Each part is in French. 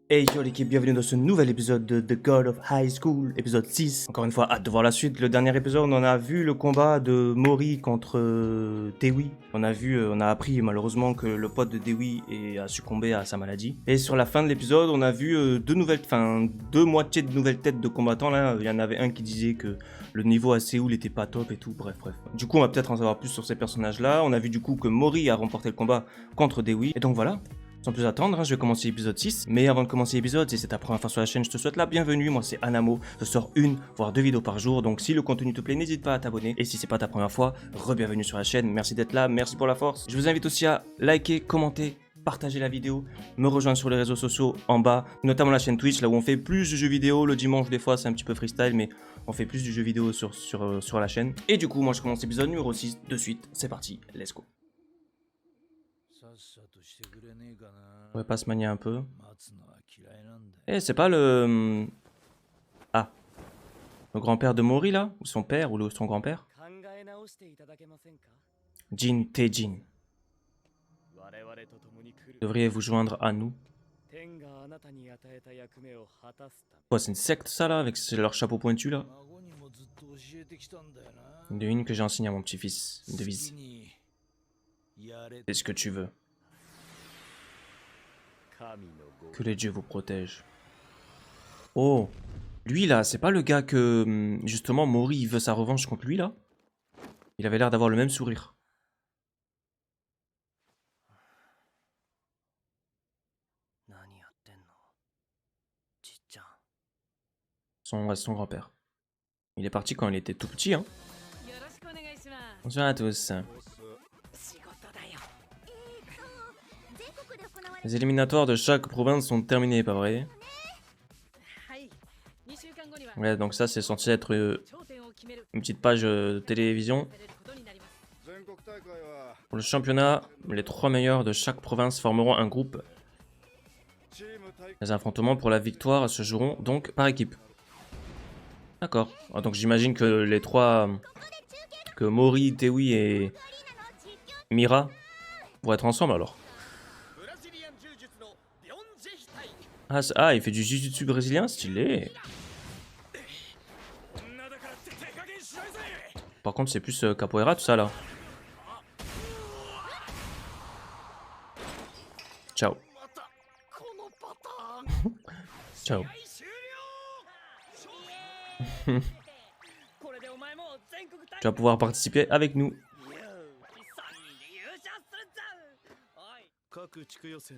Hey yo l'équipe, bienvenue dans ce nouvel épisode de The God of High School, épisode 6. Encore une fois, hâte de voir la suite. Le dernier épisode, on a vu le combat de Mori contre Dewi. On a appris malheureusement que le pote de Dewi a succombé à sa maladie. Et sur la fin de l'épisode, on a vu deux moitiés de nouvelles têtes de combattants. Là, il y en avait un qui disait que le niveau à Séoul était pas top et tout, bref. Du coup, on va peut-être en savoir plus sur ces personnages-là. On a vu du coup que Mori a remporté le combat contre Dewi. Et donc voilà. Sans plus attendre, je vais commencer l'épisode 6. Mais avant de commencer l'épisode, si c'est ta première fois sur la chaîne, je te souhaite la bienvenue. Moi, c'est Anamo. Je sors une, voire deux vidéos par jour. Donc, si le contenu te plaît, n'hésite pas à t'abonner. Et si c'est pas ta première fois, re-bienvenue sur la chaîne. Merci d'être là. Merci pour la force. Je vous invite aussi à liker, commenter, partager la vidéo, me rejoindre sur les réseaux sociaux en bas, notamment la chaîne Twitch, là où on fait plus de jeux vidéo. Le dimanche, des fois, c'est un petit peu freestyle, mais on fait plus du jeu vidéo sur la chaîne. Et du coup, moi, je commence l'épisode numéro 6 de suite. C'est parti. Let's go. On va pas se manier un peu. Eh, c'est pas le... Ah. Le grand-père de Mori, là? Ou son père, ou son grand-père? Jin Tae-jin. Devriez vous joindre à nous. Oh, c'est une secte, ça, là, avec leur chapeau pointu, là? Une devine que j'ai enseigné à mon petit-fils. Une devise. C'est ce que tu veux. Que les dieux vous protègent. Oh, lui là, c'est pas le gars que justement Mori il veut sa revanche contre lui là? Il avait l'air d'avoir le même sourire. Son grand-père. Il est parti quand il était tout petit, hein. Bonjour à tous. Les éliminatoires de chaque province sont terminés, pas vrai? Ouais, donc ça c'est censé être une petite page de télévision. Pour le championnat, les 3 meilleurs de chaque province formeront un groupe. Les affrontements pour la victoire se joueront donc par équipe. D'accord. Ah, donc j'imagine que les trois... que Mori, Dewi et Mira vont être ensemble alors. Ah, il fait du jiu-jitsu brésilien, stylé. Par contre, c'est plus capoeira tout ça là. Ciao. Ciao. Tu vas pouvoir participer avec nous.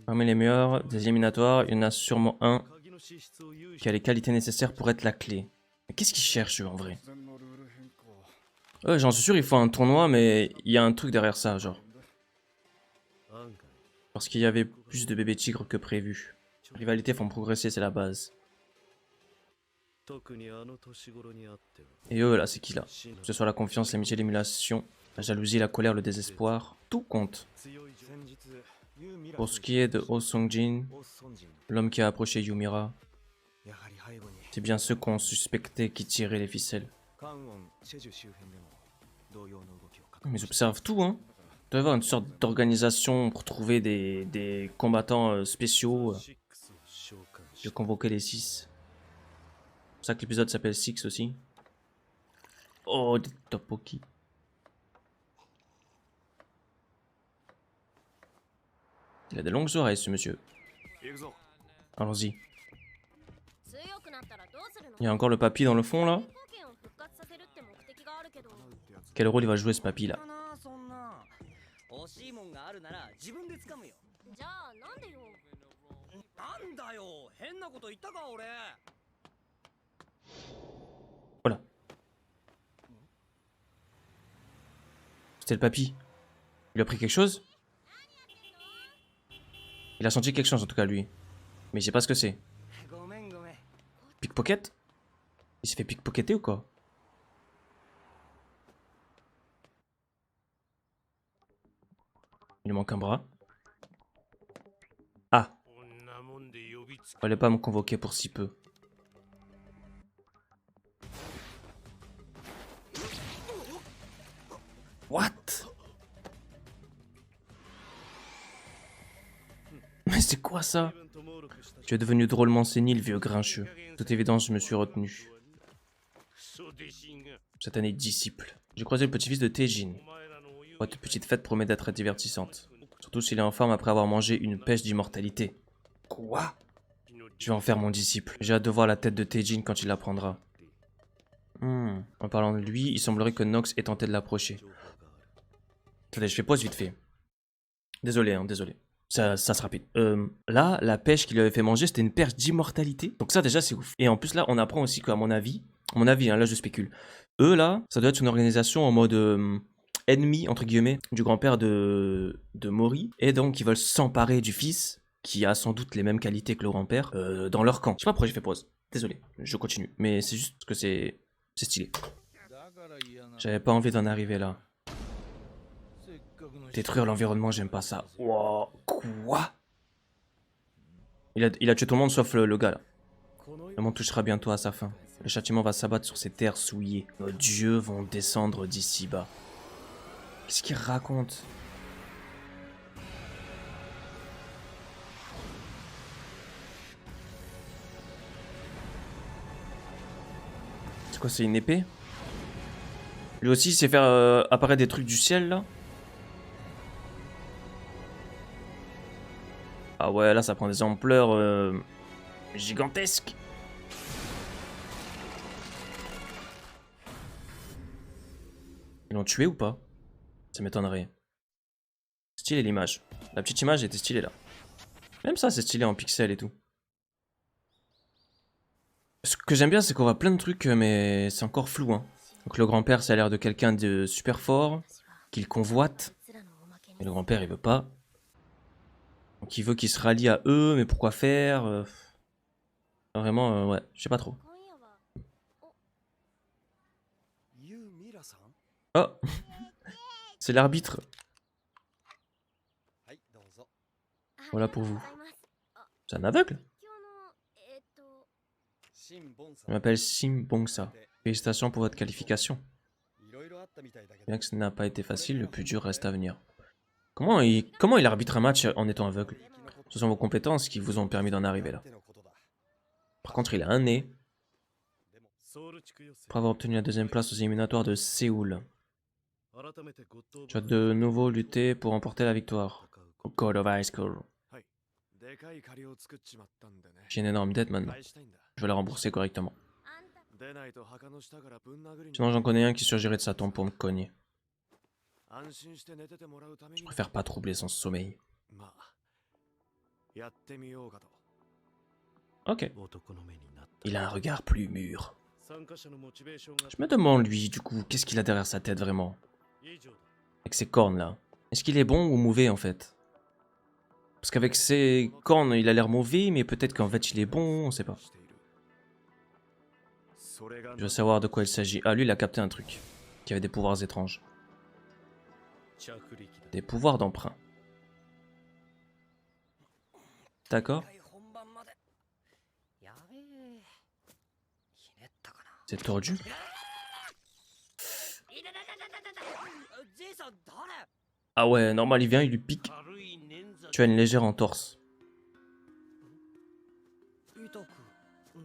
Parmi les meilleurs des éliminatoires, il y en a sûrement un qui a les qualités nécessaires pour être la clé. Mais qu'est-ce qu'ils cherchent eux en vrai? J'en suis sûr, il faut un tournoi, mais il y a un truc derrière ça, genre. Parce qu'il y avait plus de bébés tigres que prévu. Les rivalités font progresser, c'est la base. Et eux, là, c'est qui là? Que ce soit la confiance, l'amitié, l'émulation, la jalousie, la colère, le désespoir, tout compte. Pour ce qui est de Oh Sung-jin, l'homme qui a approché Yumira, c'est bien ceux qu'on suspectait qui tiraient les ficelles. Mais ils observent tout, hein. Il doit y avoir une sorte d'organisation pour trouver des combattants spéciaux. J'ai convoqué les 6. C'est pour ça que l'épisode s'appelle 6 aussi. Oh, des topoki. Il a des longues oreilles, ce monsieur. Allons-y. Il y a encore le papy dans le fond, là. Quel rôle il va jouer, ce papy, là? Voilà. C'était le papy. Il a pris quelque chose? Il a senti quelque chose, en tout cas, lui. Mais je sais pas ce que c'est. Pickpocket? Il s'est fait pickpocketer ou quoi? Il lui manque un bras. Ah. Fallait pas me convoquer pour si peu. What? Mais c'est quoi ça? Tu es devenu drôlement sénile, vieux grincheux. De toute évidence, je me suis retenu. Cette année disciple. J'ai croisé le petit-fils de Teijin. Votre petite fête promet d'être divertissante. Surtout s'il est en forme après avoir mangé une pêche d'immortalité. Quoi? Je vais en faire mon disciple. J'ai hâte de voir la tête de Teijin quand il l'apprendra. En parlant de lui, il semblerait que Nox ait tenté de l'approcher. Attendez, je fais pause vite fait. Désolé, hein, désolé. Ça se rapide. Là, la pêche qu'il lui avait fait manger, c'était une perche d'immortalité. Donc ça, déjà, c'est ouf. Et en plus, là, on apprend aussi qu'à mon avis, hein, là, je spécule. Eux, là, ça doit être une organisation en mode ennemi, entre guillemets, du grand-père de Mori. Et donc, ils veulent s'emparer du fils, qui a sans doute les mêmes qualités que le grand-père, dans leur camp. Je sais pas pourquoi j'ai fait pause. Désolé, je continue. Mais c'est juste que c'est stylé. J'avais pas envie d'en arriver là. Détruire l'environnement, j'aime pas ça. Wow, quoi? Il a tué tout le monde sauf le gars là. Le monde touchera bientôt à sa fin. Le châtiment va s'abattre sur ces terres souillées. Nos dieux vont descendre d'ici bas. Qu'est-ce qu'il raconte? C'est quoi, c'est une épée? Lui aussi, il sait faire apparaître des trucs du ciel là? Ah ouais, là ça prend des ampleurs gigantesques. Ils l'ont tué ou pas? Ça m'étonnerait. Stylé l'image. La petite image était stylée là. Même ça, c'est stylé en pixels et tout. Ce que j'aime bien, c'est qu'on voit plein de trucs, mais c'est encore flou. Hein. Donc le grand-père, ça a l'air de quelqu'un de super fort, qu'il convoite. Mais le grand-père, il veut pas. Donc il veut qu'il se rallie à eux, mais pourquoi faire Vraiment, ouais, je sais pas trop. Oh c'est l'arbitre. Voilà pour vous. C'est un aveugle? Je m'appelle Sim Bongsa. Félicitations pour votre qualification. Bien que ce n'a pas été facile, le plus dur reste à venir. Comment il arbitre un match en étant aveugle? Ce sont vos compétences qui vous ont permis d'en arriver là. Par contre, il a un nez. Après avoir obtenu la deuxième place aux éliminatoires de Séoul, tu as de nouveau lutté pour remporter la victoire au God of High School. J'ai une énorme dette maintenant. Je vais la rembourser correctement. Sinon, j'en connais un qui surgirait de sa tombe pour me cogner. Je préfère pas troubler son sommeil. Ok. Il a un regard plus mûr. Je me demande, lui, du coup, qu'est-ce qu'il a derrière sa tête vraiment? Avec ses cornes là. Est-ce qu'il est bon ou mauvais en fait? Parce qu'avec ses cornes, il a l'air mauvais, mais peut-être qu'en fait il est bon, on sait pas. Je veux savoir de quoi il s'agit. Ah, lui, il a capté un truc. Qui avait des pouvoirs étranges. Des pouvoirs d'emprunt. D'accord. C'est tordu. Ah ouais, normal, il vient, il lui pique. Tu as une légère entorse.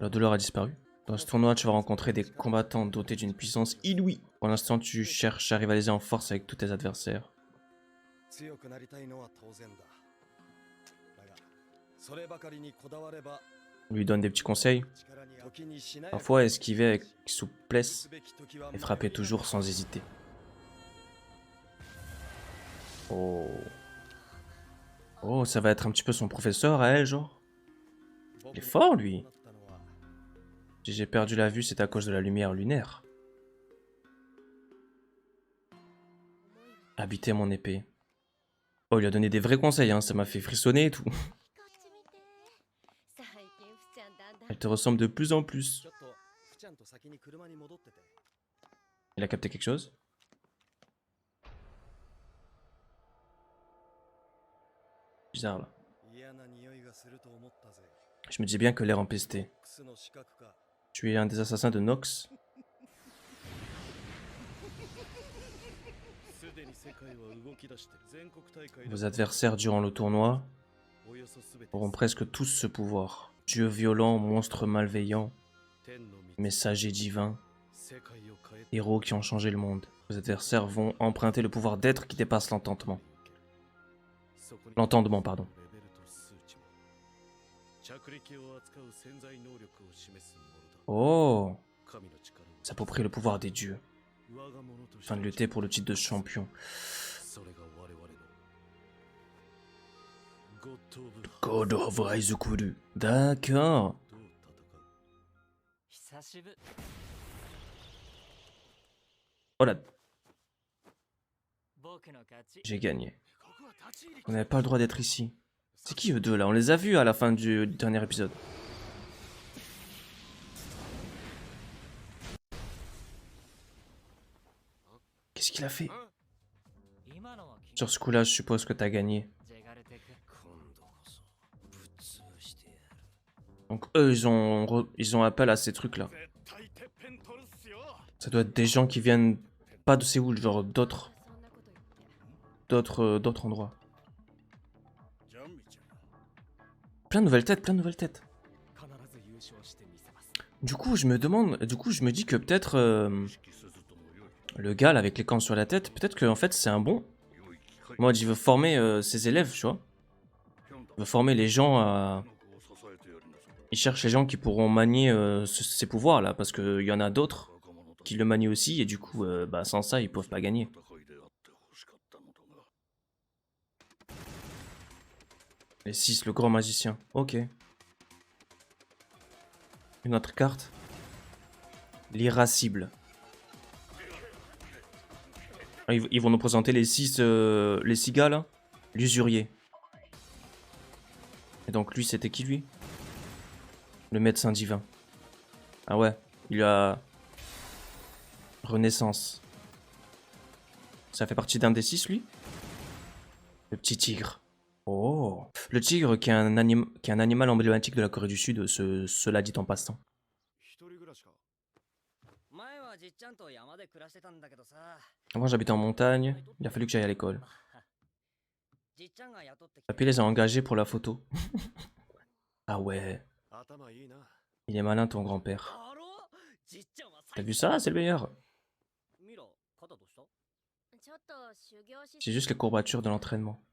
La douleur a disparu. Dans ce tournoi, tu vas rencontrer des combattants dotés d'une puissance inouïe. Pour l'instant, tu cherches à rivaliser en force avec tous tes adversaires. On lui donne des petits conseils. Parfois, esquiver avec souplesse et frapper toujours sans hésiter. Oh. Oh, ça va être un petit peu son professeur à elle, genre. Il est fort, lui. Si j'ai perdu la vue, c'est à cause de la lumière lunaire. Habiter mon épée. Oh, il a donné des vrais conseils, hein. Ça m'a fait frissonner et tout. Elle te ressemble de plus en plus. Il a capté quelque chose? Bizarre, là. Je me dis bien que l'air empesté. Tu es un des assassins de Nox? Vos adversaires durant le tournoi auront presque tous ce pouvoir. Dieu violent, monstre malveillant, messager divin, héros qui ont changé le monde. Vos adversaires vont emprunter le pouvoir d'être qui dépasse l'entendement. L'entendement, pardon. Oh! S'approprier le pouvoir des dieux. Afin de lutter pour le titre de champion. God of Raizukuru. D'accord. Oh là. J'ai gagné. On n'avait pas le droit d'être ici. C'est qui eux deux là? On les a vus à la fin du dernier épisode. Qu'est-ce qu'il a fait? Sur ce coup-là, je suppose que t'as gagné. Donc eux, ils ont appel à ces trucs-là. Ça doit être des gens qui viennent pas de Séoul, genre d'autres endroits. Plein de nouvelles têtes, plein de nouvelles têtes. Du coup, je me dis que peut-être le gars là, avec les cornes sur la tête, peut-être qu'en fait c'est un bon. Moi, il veut former ses élèves, tu vois. Il veut former les gens à... Il cherche les gens qui pourront manier ces pouvoirs là, parce qu'il y en a d'autres qui le manient aussi, et du coup, bah, sans ça, ils peuvent pas gagner. Les 6, le grand magicien. Ok. Une autre carte. L'irascible. Ils vont nous présenter les 6 gars là. L'usurier. Et donc lui, c'était qui lui? Le médecin divin. Ah ouais, il a... Renaissance. Ça fait partie d'un des 6 lui? Le petit tigre. Oh. Le tigre qui est un animal emblématique de la Corée du Sud, cela dit en passant. Avant j'habitais en montagne, il a fallu que j'aille à l'école. Papy les a engagés pour la photo. Ah ouais. Il est malin ton grand-père. T'as vu ça? C'est le meilleur. C'est juste les courbatures de l'entraînement.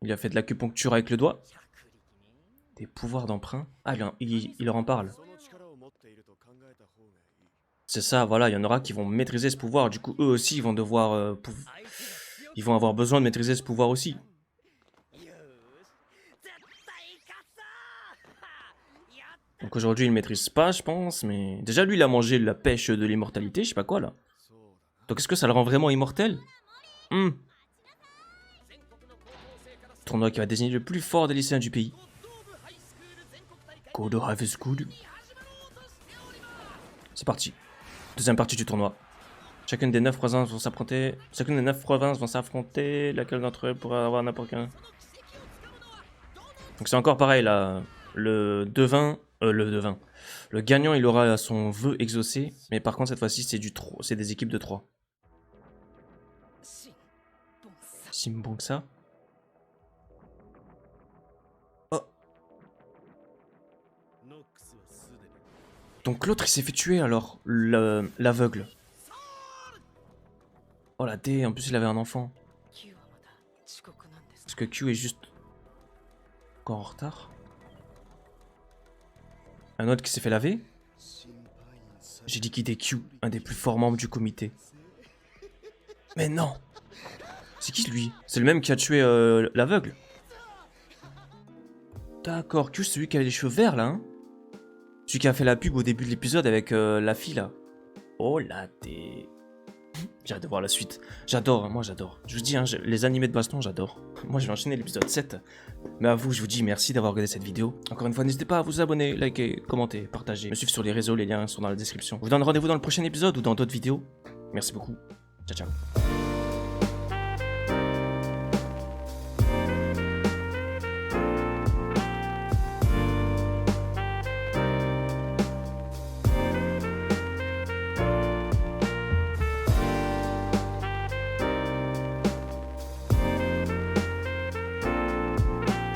Il a fait de l'acupuncture avec le doigt. Des pouvoirs d'emprunt. Ah, il leur en parle. C'est ça, voilà, il y en aura qui vont maîtriser ce pouvoir. Du coup, eux aussi, ils vont devoir... ils vont avoir besoin de maîtriser ce pouvoir aussi. Donc aujourd'hui, il ne maîtrise pas, je pense, mais... Déjà, lui, il a mangé la pêche de l'immortalité, je sais pas quoi, là. Donc est-ce que ça le rend vraiment immortel? Tournoi qui va désigner le plus fort des lycéens du pays. God of High School. C'est parti. Deuxième partie du tournoi. Chacune des 9 provinces vont s'affronter. Laquelle d'entre eux pourra avoir n'importe quel. Donc c'est encore pareil là. Le gagnant, il aura son vœu exaucé. Mais par contre, cette fois-ci, c'est des équipes de 3. Simbongsa. Oh. Donc l'autre, il s'est fait tuer alors. L'aveugle. Oh la D, en plus il avait un enfant. Est-ce que Q est juste encore en retard? Un autre qui s'est fait laver? J'ai liquidé Q, un des plus forts membres du comité. Mais non! C'est qui lui? C'est le même qui a tué l'aveugle. D'accord, Q c'est celui qui avait les cheveux verts là, hein? Celui qui a fait la pub au début de l'épisode avec la fille là. Oh la D. J'ai hâte de voir la suite. J'adore, moi j'adore. Je vous dis, hein, les animés de baston, j'adore. Moi je vais enchaîner l'épisode 7. Mais à vous, je vous dis merci d'avoir regardé cette vidéo. Encore une fois, n'hésitez pas à vous abonner, liker, commenter, partager. Me suivre sur les réseaux, les liens sont dans la description. Je vous donne rendez-vous dans le prochain épisode ou dans d'autres vidéos. Merci beaucoup. Ciao, ciao.